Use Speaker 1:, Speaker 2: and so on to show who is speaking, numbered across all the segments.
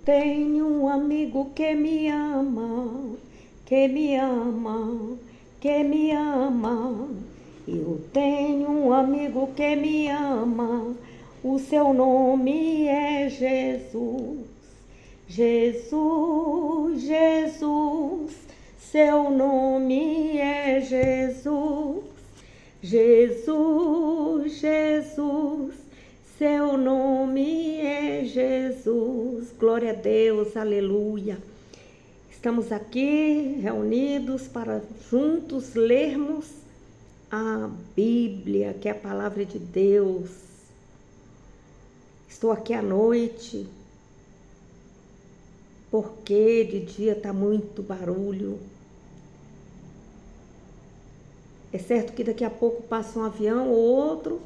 Speaker 1: tenho um amigo que me ama, que me ama, que me ama. Eu tenho um amigo que me ama, o seu nome é Jesus. Jesus, Jesus, seu nome é Jesus. Jesus, Jesus, seu nome é Jesus. Glória a Deus, aleluia. Estamos aqui reunidos para juntos lermos a Bíblia, que é a palavra de Deus. Estou aqui à noite, porque de dia está muito barulho. É certo que daqui a pouco passa um avião ou outro,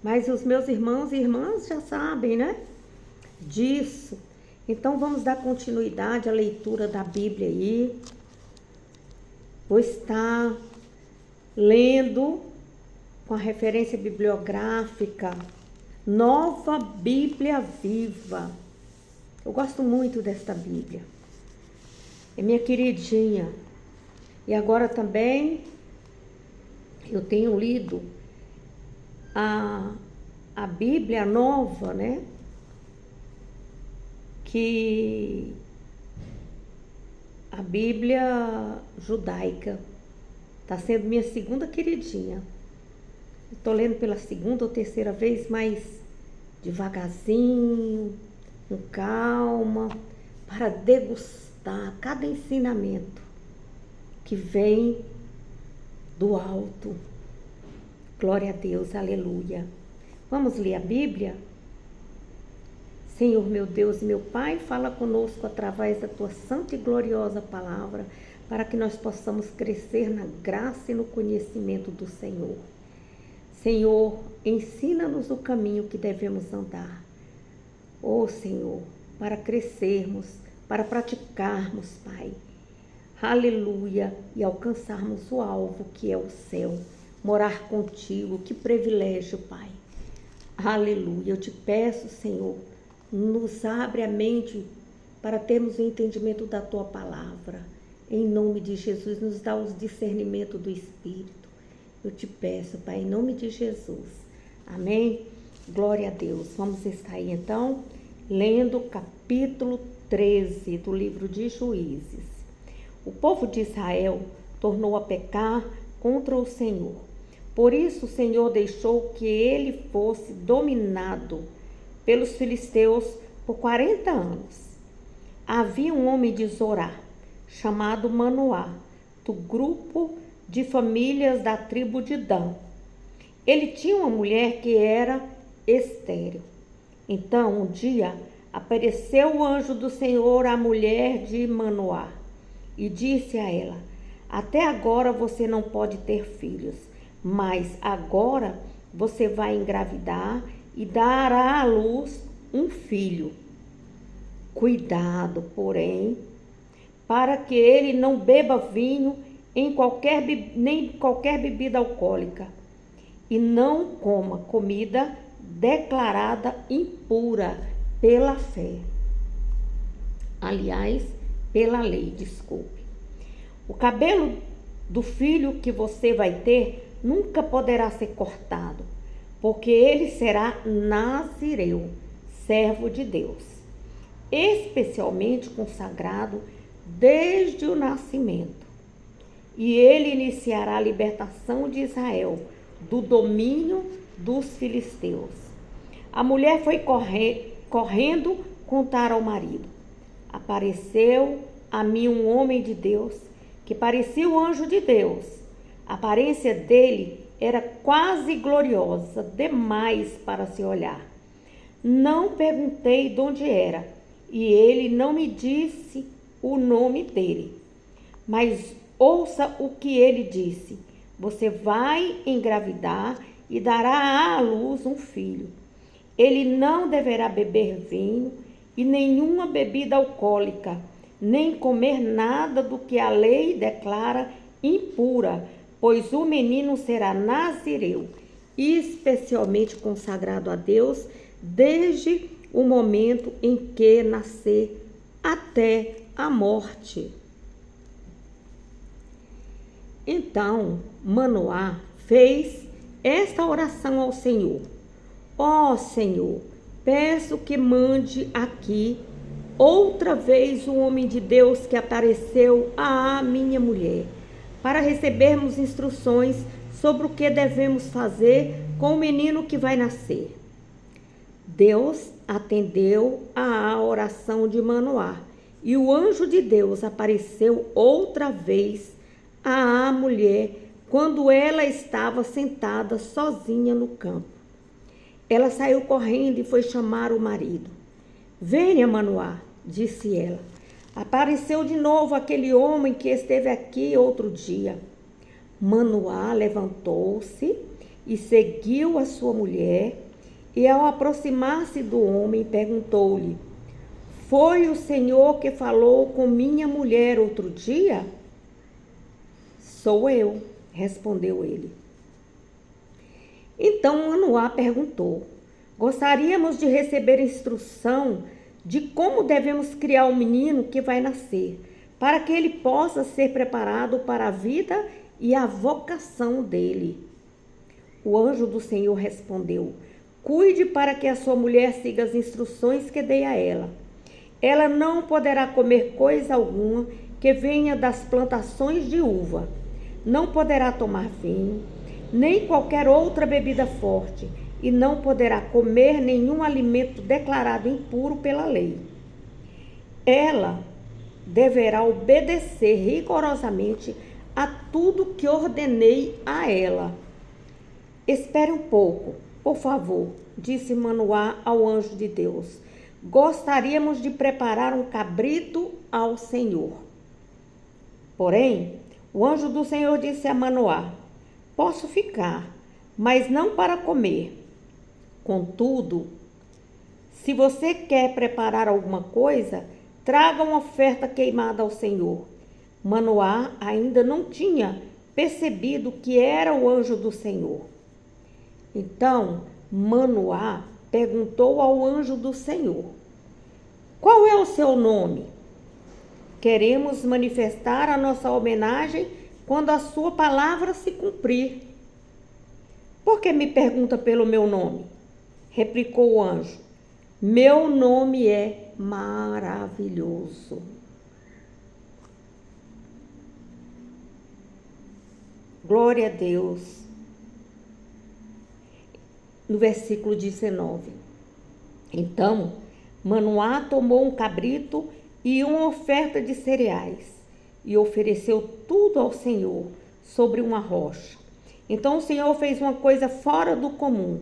Speaker 1: mas os meus irmãos e irmãs já sabem, né? Disso. Então vamos dar continuidade à leitura da Bíblia aí. Vou estar lendo com a referência bibliográfica Nova Bíblia Viva. Eu gosto muito desta Bíblia. É minha queridinha. E agora também eu tenho lido a Bíblia nova, né? Que a Bíblia judaica está sendo minha segunda queridinha. Estou lendo pela segunda ou terceira vez, mas devagarzinho, com calma, para degustar cada ensinamento que vem do alto. Glória a Deus, aleluia. Vamos ler a Bíblia? Senhor, meu Deus e meu Pai, fala conosco através da tua santa e gloriosa palavra, para que nós possamos crescer na graça e no conhecimento do Senhor. Senhor, ensina-nos o caminho que devemos andar. Ó Senhor, para crescermos, para praticarmos, Pai. Aleluia, e alcançarmos o alvo que é o céu. Morar contigo, que privilégio, Pai. Aleluia, eu te peço, Senhor, nos abre a mente para termos o entendimento da tua palavra. Em nome de Jesus, nos dá os discernimento do Espírito. Eu te peço, Pai, em nome de Jesus. Amém? Glória a Deus. Vamos estar aí, então, lendo o capítulo 13 do livro de Juízes. O povo de Israel tornou a pecar contra o Senhor. Por isso o Senhor deixou que ele fosse dominado pelos filisteus por 40 anos. Havia um homem de Zorá, chamado Manoá, do grupo de famílias da tribo de Dan. Ele tinha uma mulher que era estéril. Então, um dia, apareceu o anjo do Senhor à mulher de Manoá e disse a ela: até agora você não pode ter filhos, mas agora você vai engravidar e dará à luz um filho. Cuidado, porém, para que ele não beba vinho nem qualquer bebida alcoólica, e não coma comida declarada impura pela fé. Aliás, pela lei, desculpe. O cabelo do filho que você vai ter nunca poderá ser cortado, porque ele será nazireu, servo de Deus, especialmente consagrado desde o nascimento. E ele iniciará a libertação de Israel do domínio dos filisteus. A mulher foi correndo contar ao marido: apareceu a mim um homem de Deus, que parecia o anjo de Deus. A aparência dele era quase gloriosa, demais para se olhar. Não perguntei de onde era, e ele não me disse o nome dele. Mas ouça o que ele disse: você vai engravidar e dará à luz um filho. Ele não deverá beber vinho e nenhuma bebida alcoólica, nem comer nada do que a lei declara impura, pois o menino será nazireu, especialmente consagrado a Deus desde o momento em que nascer até a morte. Então Manoá fez esta oração ao Senhor: ó Senhor, peço que mande aqui outra vez o homem de Deus que apareceu à minha mulher, para recebermos instruções sobre o que devemos fazer com o menino que vai nascer. Deus atendeu à oração de Manoá, e o anjo de Deus apareceu outra vez à mulher quando ela estava sentada sozinha no campo. Ela saiu correndo e foi chamar o marido. Venha, Manoá, disse ela. Apareceu de novo aquele homem que esteve aqui outro dia. Manoá levantou-se e seguiu a sua mulher, e ao aproximar-se do homem, perguntou-lhe: foi o Senhor que falou com minha mulher outro dia? Sou eu, respondeu ele. Então Manoá perguntou: gostaríamos de receber instrução de como devemos criar o menino que vai nascer, para que ele possa ser preparado para a vida e a vocação dele. O anjo do Senhor respondeu: cuide para que a sua mulher siga as instruções que dei a ela. Ela não poderá comer coisa alguma que venha das plantações de uva. Não poderá tomar vinho, nem qualquer outra bebida forte, e não poderá comer nenhum alimento declarado impuro pela lei. Ela deverá obedecer rigorosamente a tudo que ordenei a ela. Espere um pouco, por favor, disse Manoá ao anjo de Deus. Gostaríamos de preparar um cabrito ao Senhor. Porém, o anjo do Senhor disse a Manoá: posso ficar, mas não para comer. Contudo, se você quer preparar alguma coisa, traga uma oferta queimada ao Senhor. Manoá ainda não tinha percebido que era o anjo do Senhor. Então, Manoá perguntou ao anjo do Senhor: qual é o seu nome? Queremos manifestar a nossa homenagem quando a sua palavra se cumprir. Por que me pergunta pelo meu nome? Replicou o anjo: meu nome é maravilhoso. Glória a Deus. No versículo 19. Então, Manoá tomou um cabrito e uma oferta de cereais e ofereceu tudo ao Senhor sobre uma rocha. Então o Senhor fez uma coisa fora do comum,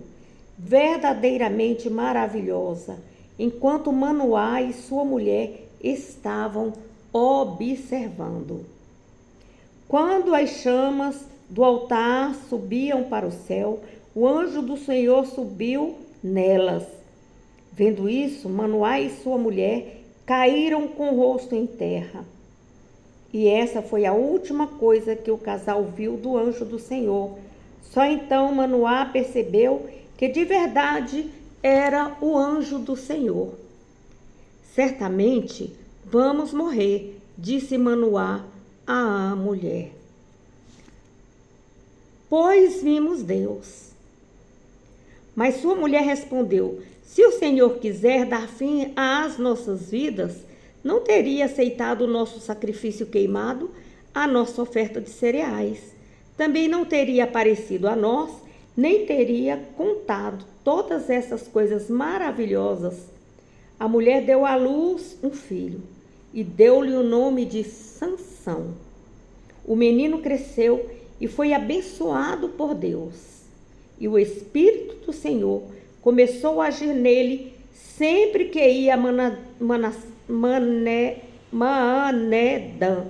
Speaker 1: verdadeiramente maravilhosa, enquanto Manoá e sua mulher estavam observando. Quando as chamas do altar subiam para o céu, o anjo do Senhor subiu nelas. Vendo isso, Manoá e sua mulher caíram com o rosto em terra. E essa foi a última coisa que o casal viu do anjo do Senhor. Só então Manoá percebeu que de verdade era o anjo do Senhor. Certamente vamos morrer, disse Manoá à mulher. Pois vimos Deus. Mas sua mulher respondeu: se o Senhor quiser dar fim às nossas vidas, não teria aceitado o nosso sacrifício queimado, a nossa oferta de cereais. Também não teria aparecido a nós, nem teria contado todas essas coisas maravilhosas. A mulher deu à luz um filho e deu-lhe o nome de Sansão. O menino cresceu e foi abençoado por Deus. E o Espírito do Senhor começou a agir nele sempre que ia a Maanedã,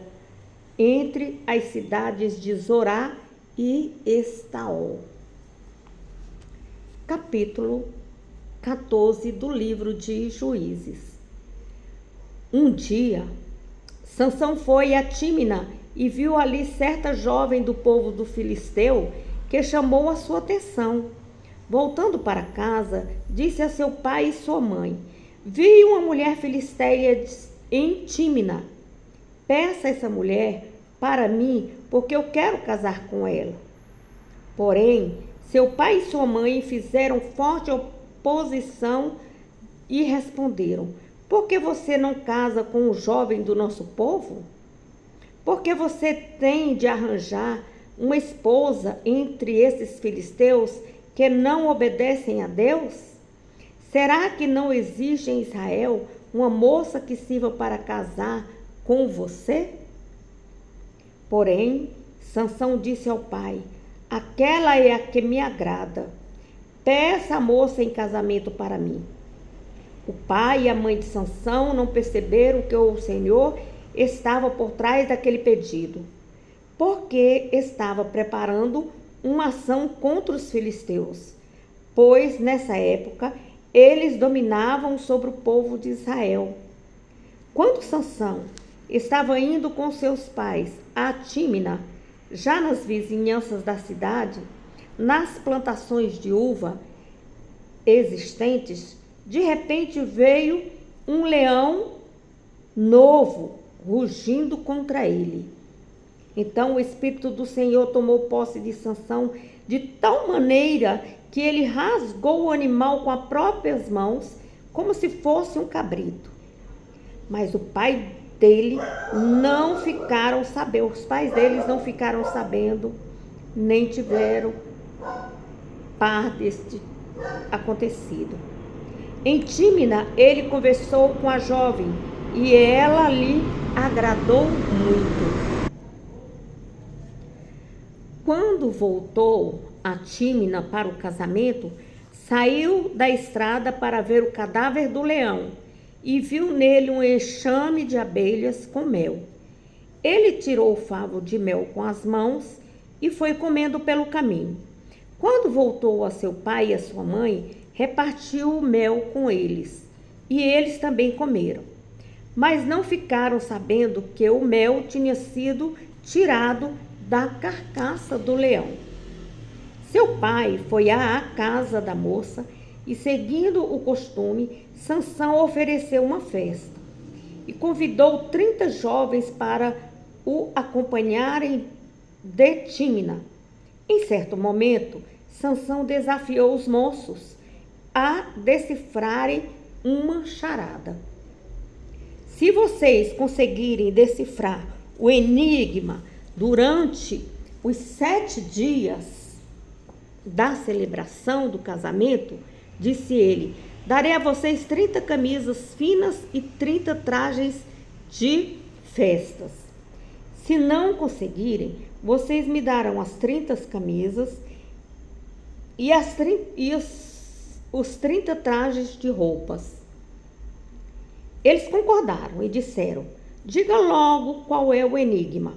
Speaker 1: entre as cidades de Zorá e Estaol. Capítulo 14 do livro de Juízes. Um dia, Sansão foi a Tímina e viu ali certa jovem do povo do Filisteu que chamou a sua atenção. Voltando para casa, disse a seu pai e sua mãe: vi uma mulher filisteia em Tímina. Peça essa mulher para mim, porque eu quero casar com ela. Porém, seu pai e sua mãe fizeram forte oposição e responderam: por que você não casa com um jovem do nosso povo? Por que você tem de arranjar uma esposa entre esses filisteus que não obedecem a Deus? Será que não existe em Israel uma moça que sirva para casar com você? Porém, Sansão disse ao pai: aquela é a que me agrada. Peça a moça em casamento para mim. O pai e a mãe de Sansão não perceberam que o Senhor estava por trás daquele pedido, porque estava preparando uma ação contra os filisteus, pois nessa época eles dominavam sobre o povo de Israel. Quando Sansão estava indo com seus pais a Tímina, já nas vizinhanças da cidade, nas plantações de uva existentes, de repente veio um leão novo rugindo contra ele. Então o Espírito do Senhor tomou posse de Sansão de tal maneira que ele rasgou o animal com as próprias mãos, como se fosse um cabrito. Mas os pais deles não ficaram sabendo, nem tiveram par deste acontecido. Em Tímina, ele conversou com a jovem e ela lhe agradou muito. Quando voltou a Tímina para o casamento, saiu da estrada para ver o cadáver do leão e viu nele um enxame de abelhas com mel. Ele tirou o favo de mel com as mãos e foi comendo pelo caminho. Quando voltou a seu pai e a sua mãe, repartiu o mel com eles, e eles também comeram. Mas não ficaram sabendo que o mel tinha sido tirado da carcaça do leão. Seu pai foi à casa da moça e, seguindo o costume, Sansão ofereceu uma festa e convidou 30 jovens para o acompanharem de Tímina. Em certo momento, Sansão desafiou os moços a decifrarem uma charada. Se vocês conseguirem decifrar o enigma durante os 7 dias da celebração do casamento, disse ele, darei a vocês 30 camisas finas e 30 trajes de festas. Se não conseguirem, vocês me darão as 30 camisas e os 30 trajes de roupas. Eles concordaram e disseram, diga logo qual é o enigma.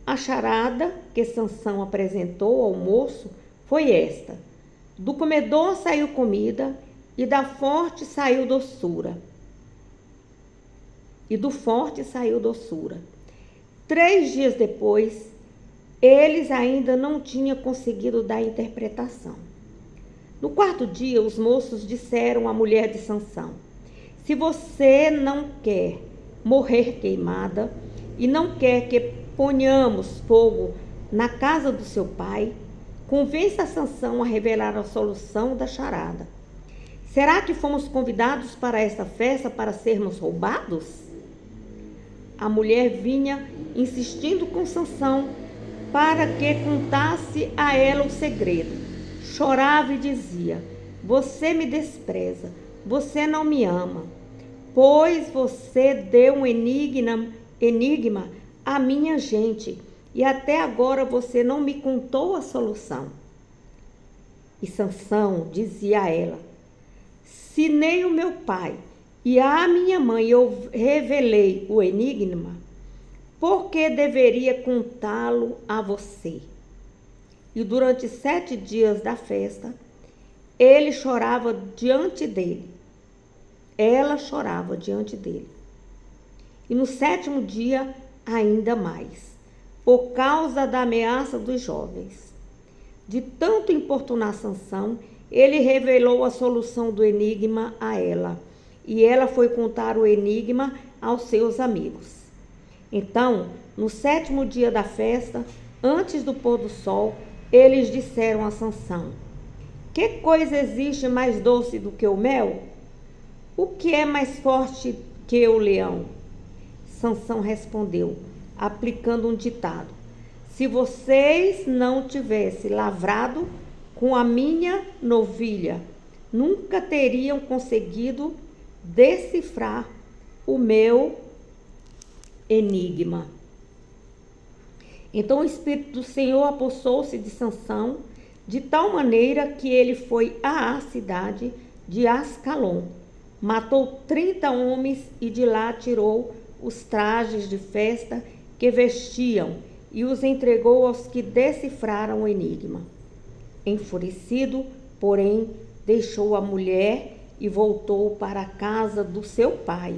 Speaker 1: A charada que Sansão apresentou ao moço foi esta: do comedor saiu comida e da forte saiu doçura. E do forte saiu doçura. 3 dias depois, eles ainda não tinham conseguido dar interpretação. No 4º dia, os moços disseram à mulher de Sansão: se você não quer morrer queimada e não quer que ponhamos fogo na casa do seu pai, convença Sansão a revelar a solução da charada. Será que fomos convidados para esta festa para sermos roubados? A mulher vinha insistindo com Sansão para que contasse a ela o segredo. Chorava e dizia: você me despreza, você não me ama, pois você deu um enigma à minha gente e até agora você não me contou a solução. E Sansão dizia a ela: se nem o meu pai e a minha mãe eu revelei o enigma, por que deveria contá-lo a você? E durante 7 dias da festa, ele chorava diante dele. Ela chorava diante dele. E no 7º dia, ainda mais, por causa da ameaça dos jovens. De tanto importunar Sansão, ele revelou a solução do enigma a ela. E ela foi contar o enigma aos seus amigos. Então, no 7º dia da festa, antes do pôr do sol, eles disseram a Sansão: que coisa existe mais doce do que o mel? O que é mais forte que o leão? Sansão respondeu, aplicando um ditado: se vocês não tivessem lavrado com a minha novilha, nunca teriam conseguido decifrar o meu enigma. Então o Espírito do Senhor apossou-se de Sansão, de tal maneira que ele foi à cidade de Ascalon, matou 30 homens e de lá tirou os trajes de festa que vestiam e os entregou aos que decifraram o enigma. Enfurecido, porém, deixou a mulher e voltou para a casa do seu pai.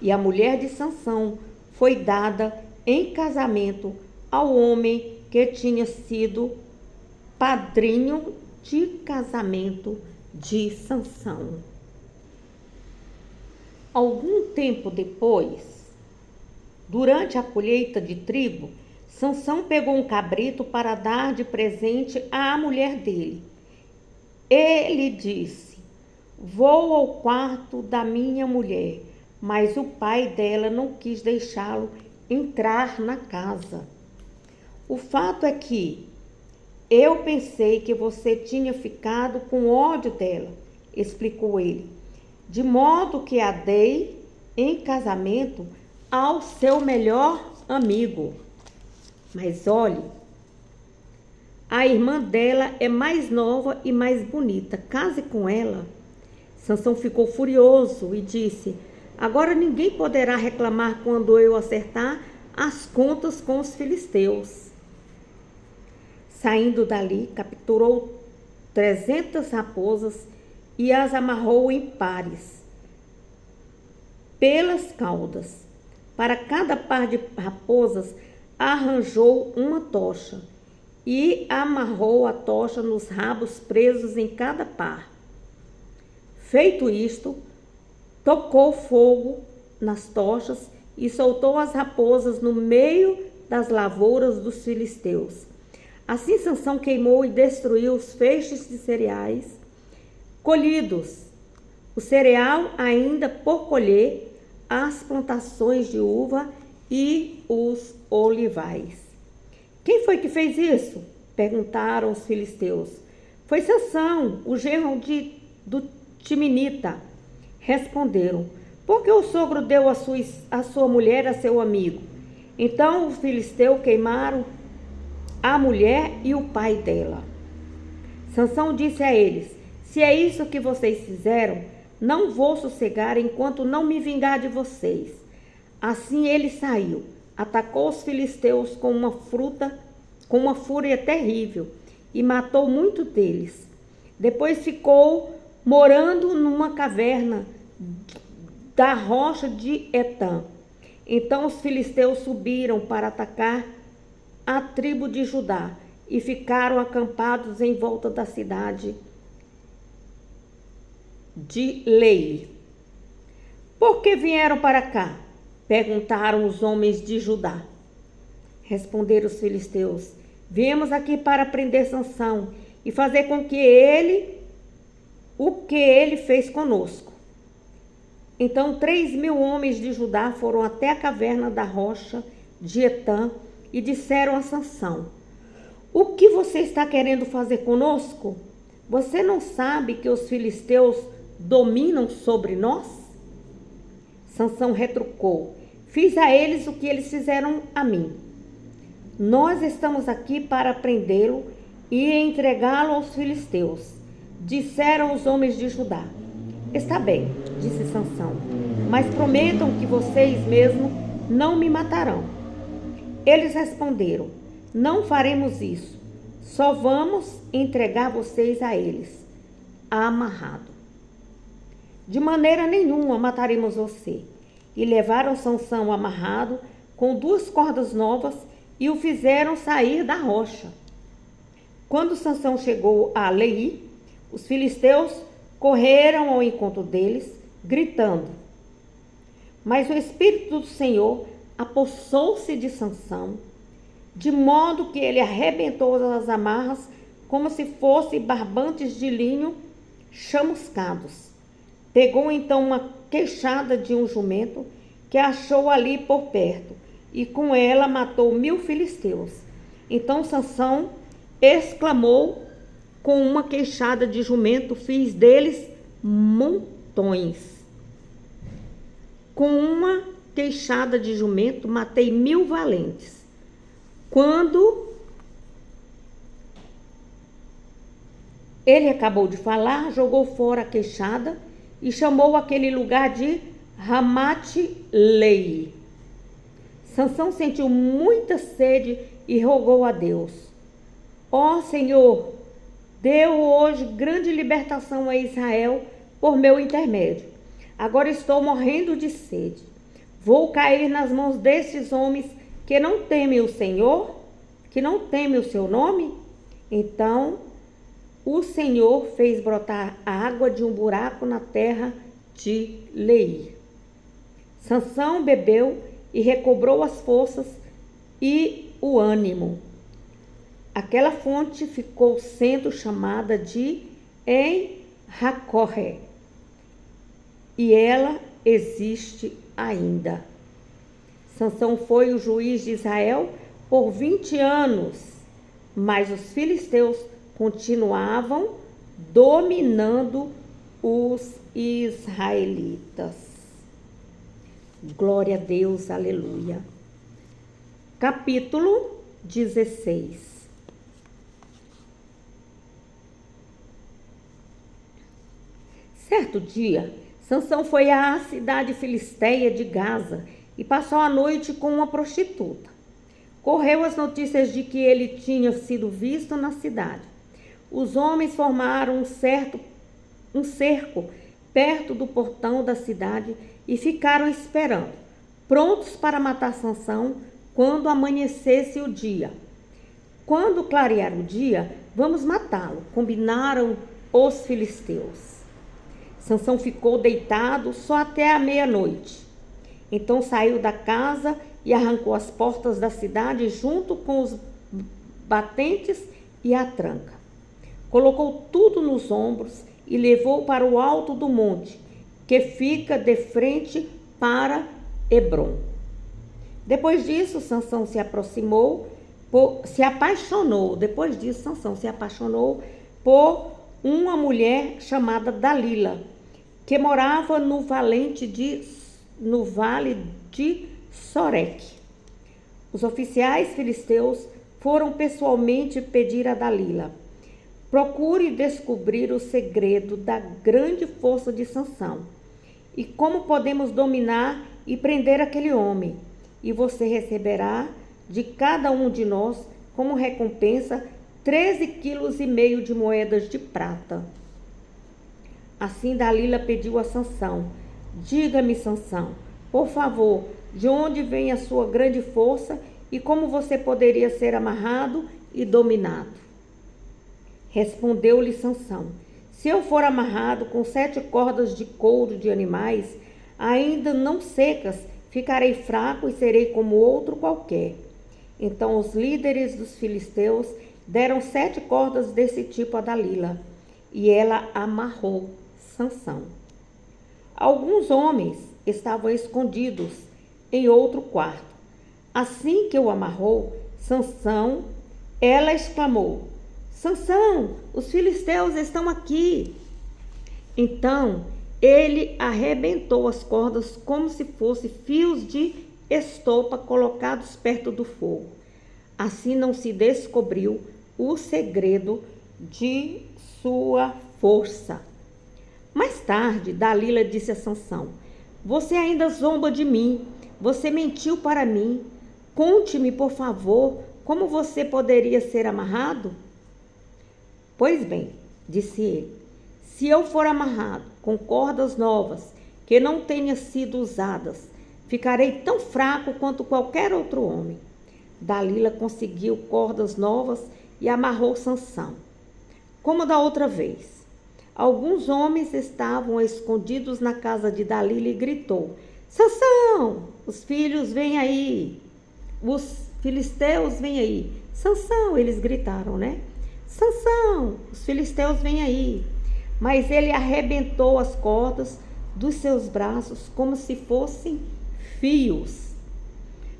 Speaker 1: E a mulher de Sansão foi dada em casamento ao homem que tinha sido padrinho de casamento de Sansão. Algum tempo depois, durante a colheita de trigo, Sansão pegou um cabrito para dar de presente à mulher dele. Ele disse: vou ao quarto da minha mulher, mas o pai dela não quis deixá-lo entrar na casa. O fato é que eu pensei que você tinha ficado com ódio dela, explicou ele, de modo que a dei em casamento ao seu melhor amigo. Mas olhe, a irmã dela é mais nova e mais bonita. Case com ela. Sansão ficou furioso e disse: agora ninguém poderá reclamar quando eu acertar as contas com os filisteus. Saindo dali, capturou 300 raposas e as amarrou em pares pelas caudas. Para cada par de raposas arranjou uma tocha e amarrou a tocha nos rabos presos em cada par. Feito isto, tocou fogo nas tochas e soltou as raposas no meio das lavouras dos filisteus. Assim Sansão queimou e destruiu os feixes de cereais colhidos, o cereal ainda por colher, as plantações de uva e os olivais. Quem foi que fez isso? Perguntaram os filisteus. Foi Sansão, o genro do Timinita. Responderam: porque o sogro deu a sua mulher a seu amigo. Então os filisteus queimaram a mulher e o pai dela. Sansão disse a eles: se é isso que vocês fizeram, não vou sossegar enquanto não me vingar de vocês. Assim ele saiu, atacou os filisteus com uma fúria terrível e matou muito deles. Depois ficou morando numa caverna da rocha de Etã. Então os filisteus subiram para atacar a tribo de Judá e ficaram acampados em volta da cidade de Lei. Por que vieram para cá? Perguntaram os homens de Judá. Responderam os filisteus: viemos aqui para prender Sansão e fazer com que o que ele fez conosco. Então 3.000 homens de Judá foram até a caverna da rocha de Etã e disseram a Sansão: o que você está querendo fazer conosco? Você não sabe que os filisteus dominam sobre nós? Sansão retrucou: fiz a eles o que eles fizeram a mim. Nós estamos aqui para prendê-lo e entregá-lo aos filisteus, disseram os homens de Judá. Está bem, disse Sansão, mas prometam que vocês mesmos não me matarão. Eles responderam: não faremos isso, só vamos entregar vocês a eles, amarrado. De maneira nenhuma mataremos você. E levaram Sansão amarrado com 2 cordas novas e o fizeram sair da rocha. Quando Sansão chegou a Lei, os filisteus correram ao encontro deles, gritando: Mas o Espírito do Senhor apossou-se de Sansão, de modo que ele arrebentou as amarras como se fossem barbantes de linho chamuscados. Pegou então uma queixada de um jumento que achou ali por perto, e com ela matou 1000 filisteus. Então Sansão exclamou: com uma queixada de jumento fiz deles montões. Com uma queixada de jumento matei 1000 valentes. Quando ele acabou de falar, jogou fora a queixada e chamou aquele lugar de Ramate-Lei. Sansão sentiu muita sede e rogou a Deus: ó Senhor, deu hoje grande libertação a Israel por meu intermédio. Agora estou morrendo de sede. Vou cair nas mãos desses homens que não temem o Senhor, que não temem o seu nome? Então o Senhor fez brotar água de um buraco na terra de Lei. Sansão bebeu e recobrou as forças e o ânimo. Aquela fonte ficou sendo chamada de En-Hakkore, e ela existe ainda. Sansão foi o juiz de Israel por 20 anos, mas os filisteus continuavam dominando os israelitas. Glória a Deus, aleluia. Capítulo 16. Certo dia, Sansão foi à cidade filisteia de Gaza e passou a noite com uma prostituta. Correu as notícias de que ele tinha sido visto na cidade. Os homens formaram um cerco perto do portão da cidade e ficaram esperando, prontos para matar Sansão quando amanhecesse o dia. Quando clarear o dia, vamos matá-lo, combinaram os filisteus. Sansão ficou deitado só até a meia-noite. Então saiu da casa e arrancou as portas da cidade junto com os batentes e a tranca. Colocou tudo nos ombros e levou para o alto do monte, que fica de frente para Hebrom. Depois disso, Sansão se apaixonou por uma mulher chamada Dalila, que morava no vale de Soreque. Os oficiais filisteus foram pessoalmente pedir a Dalila: procure descobrir o segredo da grande força de Sansão e como podemos dominar e prender aquele homem, e você receberá de cada um de nós como recompensa 13,5 quilos de moedas de prata. Assim Dalila pediu a Sansão: diga-me, Sansão, por favor, de onde vem a sua grande força e como você poderia ser amarrado e dominado? Respondeu-lhe Sansão: se eu for amarrado com 7 cordas de couro de animais, ainda não secas, ficarei fraco e serei como outro qualquer. Então os líderes dos filisteus deram 7 cordas desse tipo a Dalila, e ela amarrou Sansão. Alguns homens estavam escondidos em outro quarto. Assim que o amarrou, Sansão, ela exclamou: Sansão, os filisteus estão aqui. Então ele arrebentou as cordas como se fossem fios de estopa colocados perto do fogo. Assim não se descobriu o segredo de sua força. Mais tarde, Dalila disse a Sansão: você ainda zomba de mim, você mentiu para mim. Conte-me, por favor, como você poderia ser amarrado? Pois bem, disse ele, se eu for amarrado com cordas novas que não tenham sido usadas, ficarei tão fraco quanto qualquer outro homem. Dalila conseguiu cordas novas e amarrou Sansão, como da outra vez. Alguns homens estavam escondidos na casa de Dalila e gritou: Sansão, os filhos vêm aí, os filisteus vêm aí. Sansão, eles gritaram, né? Sansão, os filisteus vêm aí. Mas ele arrebentou as cordas dos seus braços como se fossem fios.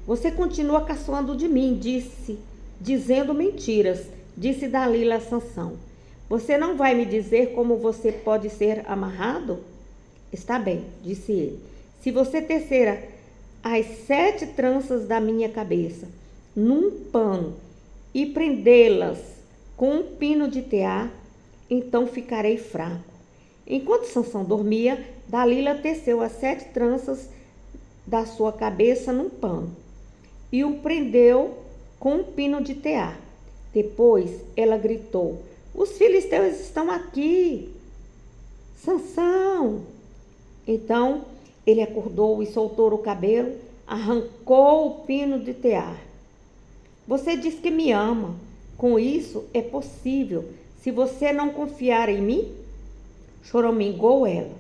Speaker 1: Você continua caçoando de mim, dizendo mentiras, disse Dalila a Sansão. Você não vai me dizer como você pode ser amarrado? Está bem, disse ele. Se você tecer as 7 tranças da minha cabeça num pano e prendê-las com um pino de tear, então ficarei fraco. Enquanto Sansão dormia, Dalila teceu as 7 tranças da sua cabeça num pano e o prendeu com um pino de tear. Depois ela gritou: os filisteus estão aqui! Sansão! Então ele acordou e soltou o cabelo, arrancou o pino de tear. Você diz que me ama. Com isso é possível, se você não confiar em mim? Choramingou ela.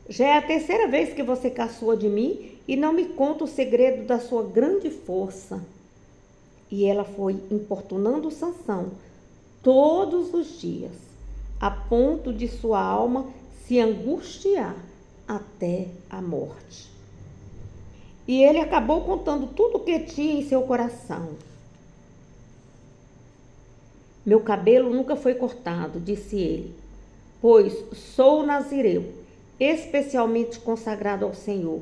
Speaker 1: Já é a 3ª vez que você caçoa de mim e não me conta o segredo da sua grande força. E ela foi importunando Sansão todos os dias, a ponto de sua alma se angustiar até a morte. E ele acabou contando tudo o que tinha em seu coração. Meu cabelo nunca foi cortado, disse ele, pois sou nazireu, especialmente consagrado ao Senhor,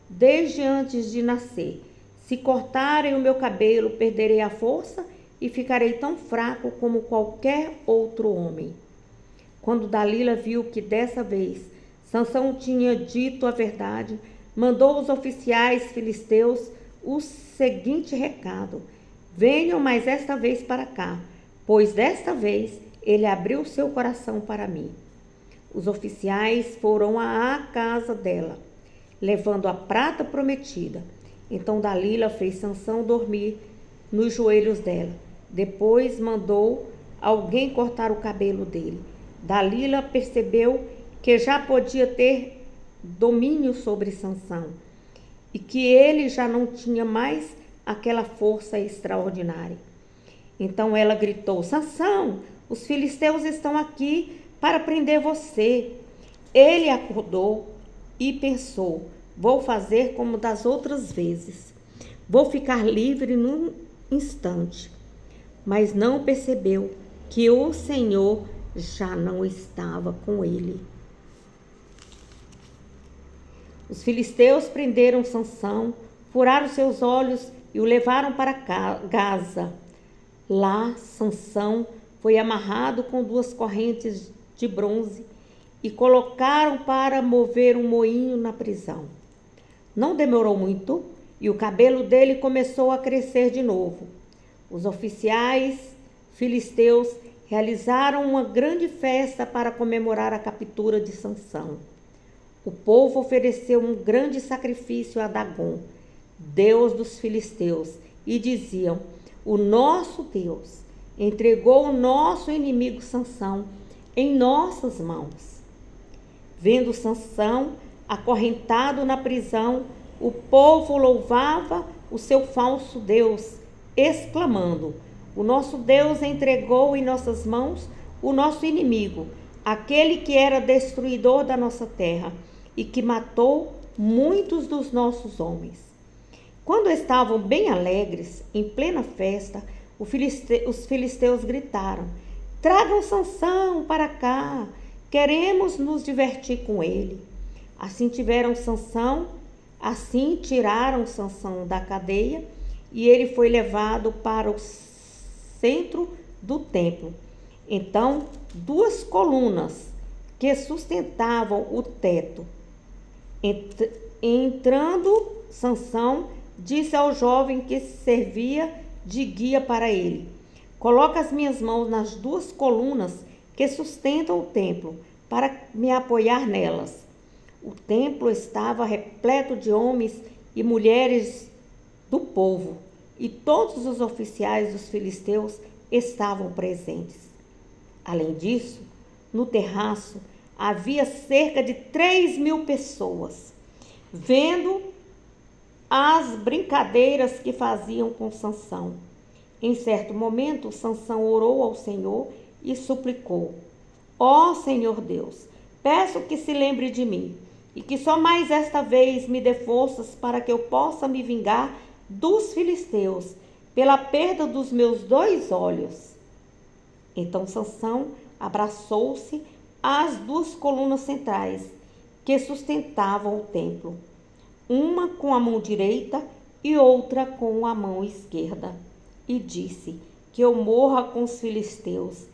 Speaker 1: desde antes de nascer. Se cortarem o meu cabelo, perderei a força e ficarei tão fraco como qualquer outro homem. Quando Dalila viu que dessa vez Sansão tinha dito a verdade, mandou os oficiais filisteus o seguinte recado: venham mais esta vez para cá, pois desta vez ele abriu seu coração para mim. Os oficiais foram à casa dela, levando a prata prometida. Então Dalila fez Sansão dormir nos joelhos dela. Depois mandou alguém cortar o cabelo dele. Dalila percebeu que já podia ter domínio sobre Sansão e que ele já não tinha mais aquela força extraordinária. Então ela gritou: Sansão, os filisteus estão aqui para prender você. Ele acordou e pensou: vou fazer como das outras vezes. Vou ficar livre num instante. Mas não percebeu que o Senhor já não estava com ele. Os filisteus prenderam Sansão, furaram seus olhos e o levaram para Gaza. Lá, Sansão foi amarrado com 2 correntes de bronze e colocaram para mover um moinho na prisão. Não demorou muito e o cabelo dele começou a crescer de novo. Os oficiais filisteus realizaram uma grande festa para comemorar a captura de Sansão. O povo ofereceu um grande sacrifício a Dagom, deus dos filisteus, e diziam: o nosso Deus entregou o nosso inimigo Sansão em nossas mãos. Vendo Sansão acorrentado na prisão, o povo louvava o seu falso Deus, exclamando: o nosso Deus entregou em nossas mãos o nosso inimigo, aquele que era destruidor da nossa terra e que matou muitos dos nossos homens. Quando estavam bem alegres, em plena festa, os filisteus gritaram: tragam Sansão para cá, queremos nos divertir com ele. Assim tiraram Sansão da cadeia e ele foi levado para o centro do templo. Então, 2 colunas que sustentavam o teto. Entrando Sansão, disse ao jovem que servia de guia para ele: coloca as minhas mãos nas 2 colunas que sustentam o templo, para me apoiar nelas. O templo estava repleto de homens e mulheres do povo, e todos os oficiais dos filisteus estavam presentes. Além disso, no terraço havia cerca de 3.000 pessoas. Vendo as brincadeiras que faziam com Sansão. Em certo momento, Sansão orou ao Senhor e suplicou: Ó Senhor Deus, peço que se lembre de mim e que só mais esta vez me dê forças para que eu possa me vingar dos filisteus pela perda dos meus 2 olhos. Então Sansão abraçou-se às 2 colunas centrais que sustentavam o templo, uma com a mão direita e outra com a mão esquerda, e disse: que eu morra com os filisteus.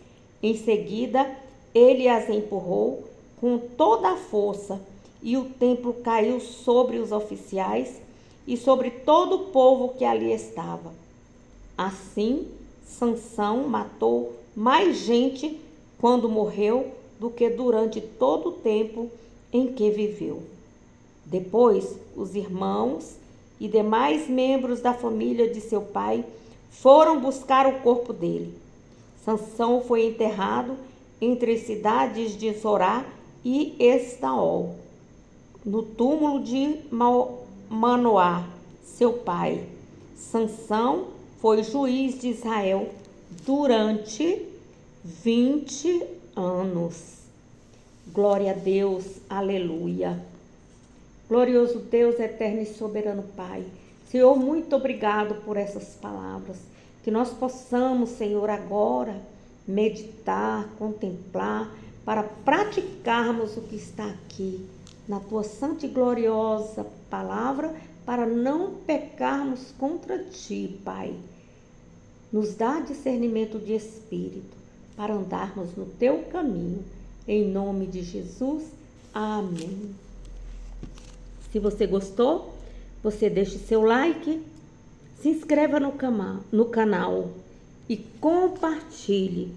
Speaker 1: Em seguida, ele as empurrou com toda a força, e o templo caiu sobre os oficiais e sobre todo o povo que ali estava. Assim, Sansão matou mais gente quando morreu do que durante todo o tempo em que viveu. Depois, os irmãos e demais membros da família de seu pai foram buscar o corpo dele. Sansão foi enterrado entre as cidades de Zorá e Estaol, no túmulo de Manoá, seu pai. Sansão foi juiz de Israel durante 20 anos. Glória a Deus, aleluia. Glorioso Deus, eterno e soberano Pai, Senhor, muito obrigado por essas palavras. Que nós possamos, Senhor, agora meditar, contemplar, para praticarmos o que está aqui, na Tua santa e gloriosa palavra, para não pecarmos contra Ti, Pai. Nos dá discernimento de espírito, para andarmos no Teu caminho. Em nome de Jesus, amém. Se você gostou, você deixe seu like, se inscreva no canal e compartilhe.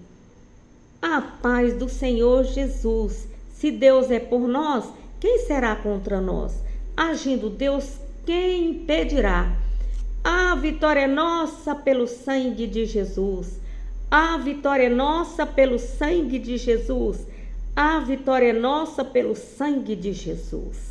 Speaker 1: A paz do Senhor Jesus. Se Deus é por nós, quem será contra nós? Agindo Deus, quem impedirá? A vitória é nossa pelo sangue de Jesus. A vitória é nossa pelo sangue de Jesus. A vitória é nossa pelo sangue de Jesus.